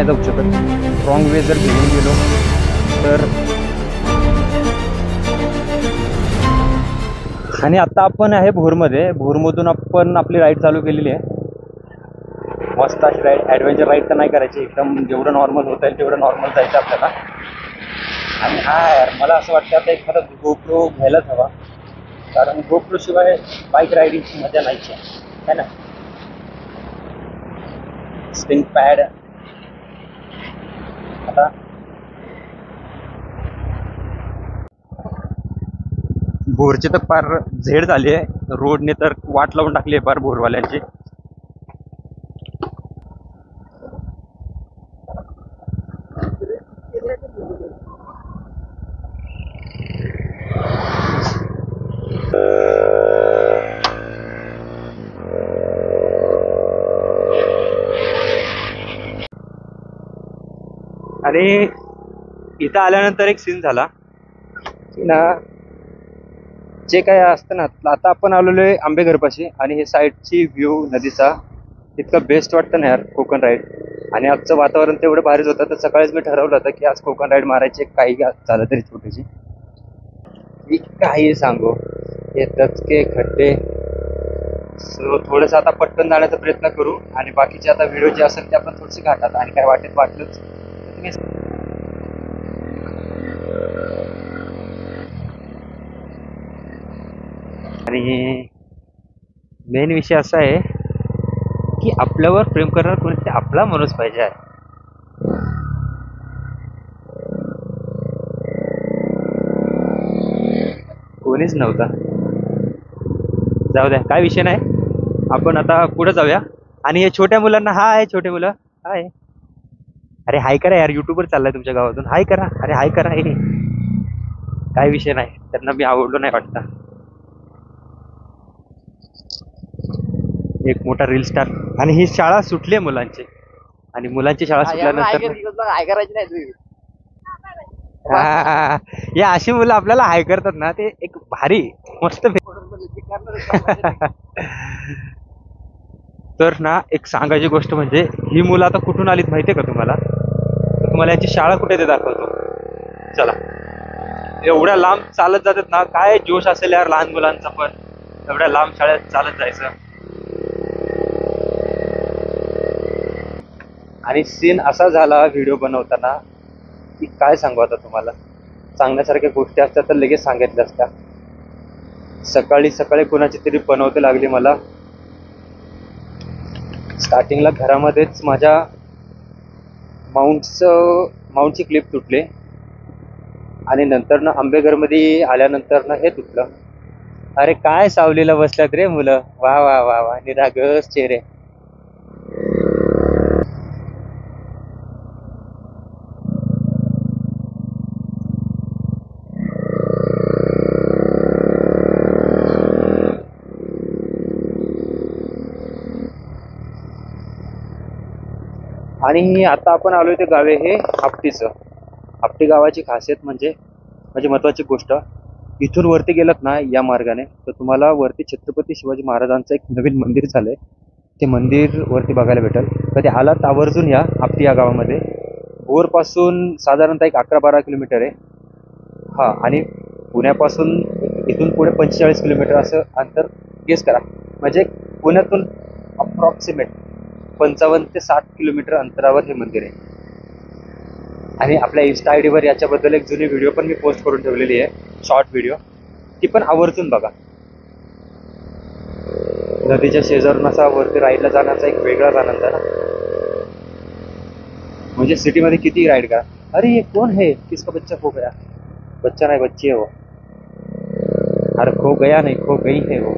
नाही जाऊ शकत. रॉंग वे जर घेऊन गेलो तर. आणि आता आपण आहे भोरमध्ये. भोरमधून आपण आपली राईड चालू केलेली आहे. मस्त अशी राईड, ॲडव्हेंचर राईड तर नाही करायची, एकदम जेवढं नॉर्मल होता येईल तेवढं नॉर्मल जायचं आपल्याला. आणि हा यार मला असं वाटतं आता एखादा गोप्रो घ्यायलाच हवा, कारण गोप्रो शिवाय बाईक रायडिंगची मजा नाहीच आहे ना. स्टिंग पॅड आता भोरची तर फार झेड झाली आहे, रोडने तर वाट लावून टाकली आहे फार भोरवाल्यांची. आणि इथं आल्यानंतर एक सीन झाला की ना, जे काय असतं ना, आता आपण आलेलो आहे आंबेघरपाशी आणि हे साईडची व्ह्यू नदीचा इतकं बेस्ट वाटतं ना यार कोकण राईड. आणि आजचं वातावरण तेवढं भारीच होतं, तर सकाळीच मी ठरवलं होतं की आज कोकण राईड मारायची, काही झालं तरी छोटीशी. मी काही सांगू, हे दचके खड्डे, सो थोडंसं आता पटकन जाण्याचा प्रयत्न करू आणि बाकीचे आता व्हिडिओ जे असेल ते आपण थोडीशी घाटात आणि काय वाटेत वाटलंच तुम्ही. आणि मेन विषय असा आहे की आपल्यावर प्रेम करणार कोणी ते आपला माणूस पाहिजे आहे. कोणीच नव्हता. जाऊ द्या, काय विषय नाही, आपण आता पुढे जाऊया. आणि हे छोट्या मुलांना हाय, छोटे मुलं हाय, अरे हाय करा यार, युट्यूबवर चाललाय तुमच्या गावातून, हाय करा, अरे हाय करा. हे काय विषय नाही, त्यांना मी आवडलो नाही वाटतं. एक मोठा रील स्टार. आणि ही शाळा सुटली आहे मुलांची, आणि मुलांची शाळा सुटल्यानंतर हाय करायची नाही तुम्ही. या अशी मुलं आपल्याला हाय करतात ना, ते एक भारी मस्त. तर ना एक सांगायची गोष्ट म्हणजे, ही मुलं आता कुठून आलीत माहितीये का तुम्हाला? तर तुम्हाला याची शाळा कुठे ते दाखवतो. चला, एवढ्या लांब चालत जातात ना, काय जोश असेल यार लहान मुलांचा पण, एवढ्या लांब शाळेत चालत जायचं. आणि सीन असा झाला व्हिडिओ बनवताना की काय सांगू आता तुम्हाला. सांगण्यासारख्या गोष्टी असतात तर लगेच सांगितल्या असत्या. सकाळी सकाळी कोणाची तरी बनवते लागली मला. स्टार्टिंगला घरामध्येच माझ्या माउंटची क्लिप तुटले, आणि नंतर ना आंबेघरमध्ये आल्यानंतर ना हे तुटलं. अरे काय सावलीला बसल्यात रे मुलं, वा वा वा वा, निरागस चेहरे. आणि आता आपण आलोय ते गावे हे आपटीचं. आपटी गावाची खासियत म्हणजे महत्वाची गोष्ट, इथून वरती गेलात ना या मार्गाने तर तुम्हाला वरती छत्रपती शिवाजी महाराजांचं एक नवीन मंदिर झालंय, ते मंदिर वरती बघायला भेटेल. कधी आलात आवर्जून या आपटी या गावामध्ये. भोरपासून साधारणतः एक 11-12 किलोमीटर आहे. हा, आणि पुण्यापासून इथून पुढे 45 किलोमीटर असं अंतर गेस करा. म्हणजे पुण्यातून अप्रॉक्सिमेट 55 ते 60 किलोमीटर अंतरावर हे मंदिर आहे. आणि आपल्या इन्स्टा आय डीवर याच्याबद्दल एक जुनी व्हिडिओ पण मी पोस्ट करून ठेवलेली आहे, शॉर्ट व्हिडिओ, ती पण आवर्जून बघा. नदीच्या शेजारून असा वरती राईडला जाण्याचा एक वेगळाच आनंद आहे ना. म्हणजे सिटीमध्ये किती राईड करा, अरे ये कोण है, किसका बच्चा खो गया, बच्चा नाही बच्ची है वो, अरे खो गया नाही खो गई है वो.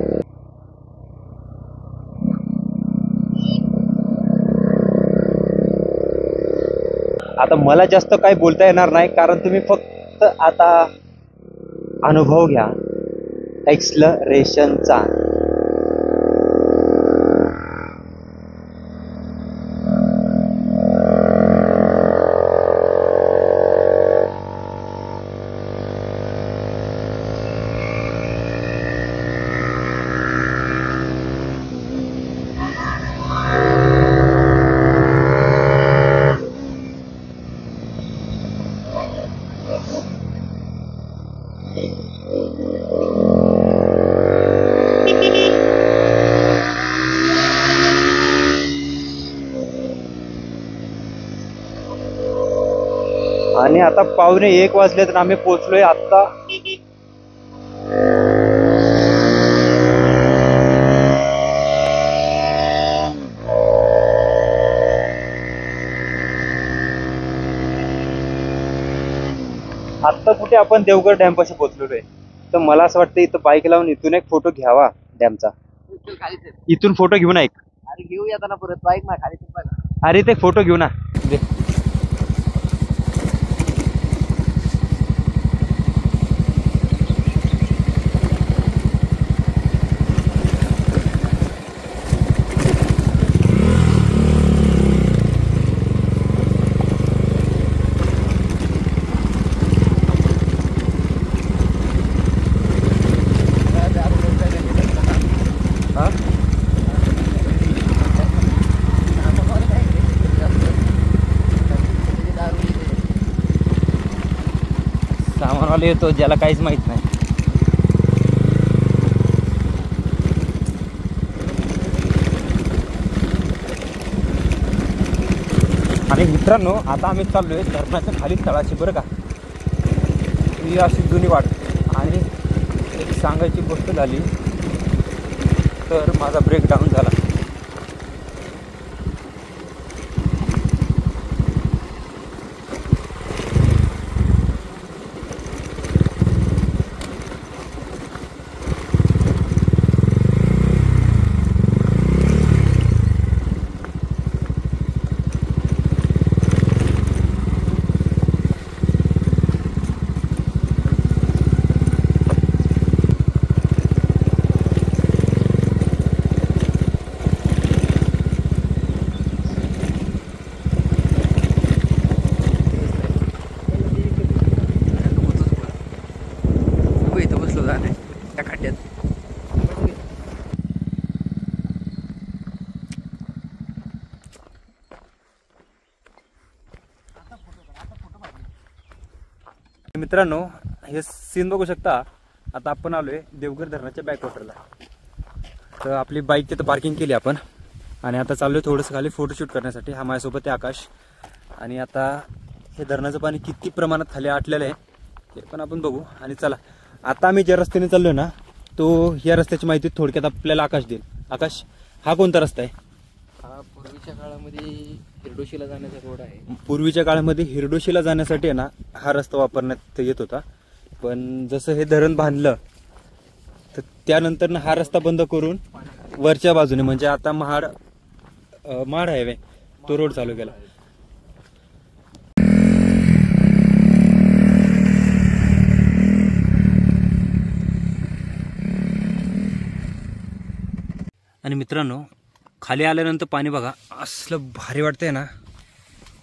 आता मला जास्त काही बोलता येणार नाही, कारण तुम्ही फक्त आता अनुभव घ्या एक्सलरेशनचा. आणि आता 12:45 वाजले तर आम्ही पोहोचलोय आता कुठे आपण देवगड डॅम पाशी पोहोचलेलो आहे. तर मला असं वाटतं इथं बाईक लावून इथून एक फोटो घ्यावा डॅमचा. इथून फोटो घेऊ ना एक. अरे घेऊ येताना परत बाईक ना खाली बघा. अरे ते फोटो घेऊ ना. सामानवाला येतो ज्याला काहीच माहित नाही. आणि मित्रांनो आता आम्ही चाललोय धरणाच्या खाली तळाशी बरं का. ही अशी जुनी वाट. आणि एक सांगायची गोष्ट झाली तर माझा ब्रेकडाऊन झाला. मित्रांनो हे सीन बघू शकता. आता आपण आलोय देवगड धरणाच्या बॅकवॉटरला. तर आपली बाईक तिथं पार्किंग केली आपण आणि आता चाललोय थोडंसं खाली फोटोशूट करण्यासाठी. हा माझ्यासोबत आहे आकाश. आणि आता हे धरणाचं पाणी किती प्रमाणात खाली आटलेलं आहे ते पण आपण बघू. आणि चला आता आम्ही ज्या रस्त्याने चाललोय ना तो या रस्त्याची माहिती थोडक्यात आपल्याला आकाश देईल. आकाश हा कोणता रस्ता आहे? हा पूर्वीच्या काळामध्ये हिरडोशीला जाण्याचा रोड आहे. पूर्वीच्या काळामध्ये हिरडोशीला जाण्यासाठी आहे ना हा रस्ता वापरण्यात येत होता. पण जसं हे धरण बांधलं तर त्यानंतर हा रस्ता बंद करून वरच्या बाजूने म्हणजे आता महाड हायवे तो रोड चालू केला. आणि मित्रांनो खाली आल्यानंतर पाणी बघा असलं भारी वाटतंय ना.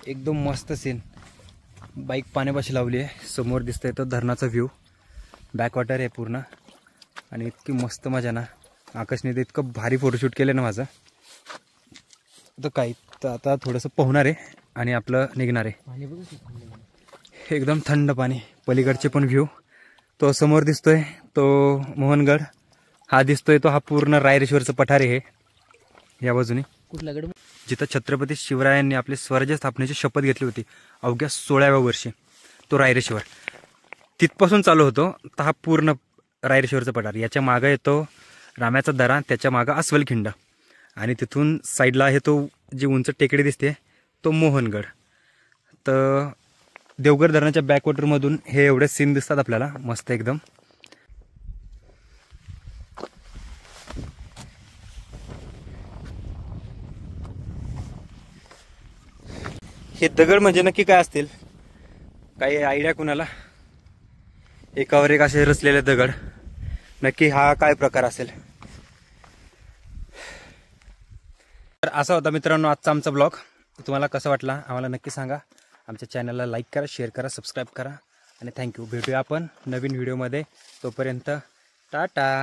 एकदम मस्त सीन. बाईक पाण्यापाशी लावली आहे. समोर दिसतंय तो धरणाचा व्ह्यू. बॅकवॉटर आहे पूर्ण. आणि इतकी मस्त मजा ना. आकाशने ते इतकं भारी फोटोशूट केलं ना माझं. तर काही तर आता थोडंसं पोहणार आहे आणि आपलं निघणार आहे. एकदम थंड पाणी. पलीकडचे पण व्ह्यू. तो समोर दिसतोय तो मोहनगड. हा दिसतोय तो हा पूर्ण रायरेश्वरचं पठार आहे. या बाजूने कुठला गड? जिथं छत्रपती शिवरायांनी आपली स्वराज्य स्थापनेची शपथ घेतली होती अवघ्या 16व्या वर्षी. तो रायरेश्वर तिथपासून चालू होतो. तर हा पूर्ण रायरेश्वरचा पठार. याच्या मागं येतो राम्याचा दरा. त्याच्या मागं अस्वलखिंड. आणि तिथून साईडला आहे तो जी उंच टेकडी दिसते तो मोहनगड. तर देवगड धरणाच्या बॅकवॉटरमधून हे एवढे सीन दिसतात आपल्याला मस्त एकदम. हे दगड म्हणजे नक्की काय असतील? काही आयडिया कुणाला? एकावर एक असे रचलेले दगड. नक्की हा काय प्रकार असेल? तर असा होता मित्रांनो आजचा आमचा ब्लॉग. तुम्हाला कसा वाटला आम्हाला नक्की सांगा. आमच्या चॅनलला लाईक करा, शेअर करा, सबस्क्राईब करा आणि थँक्यू. भेटूया आपण नवीन व्हिडिओमध्ये. तोपर्यंत टाटा.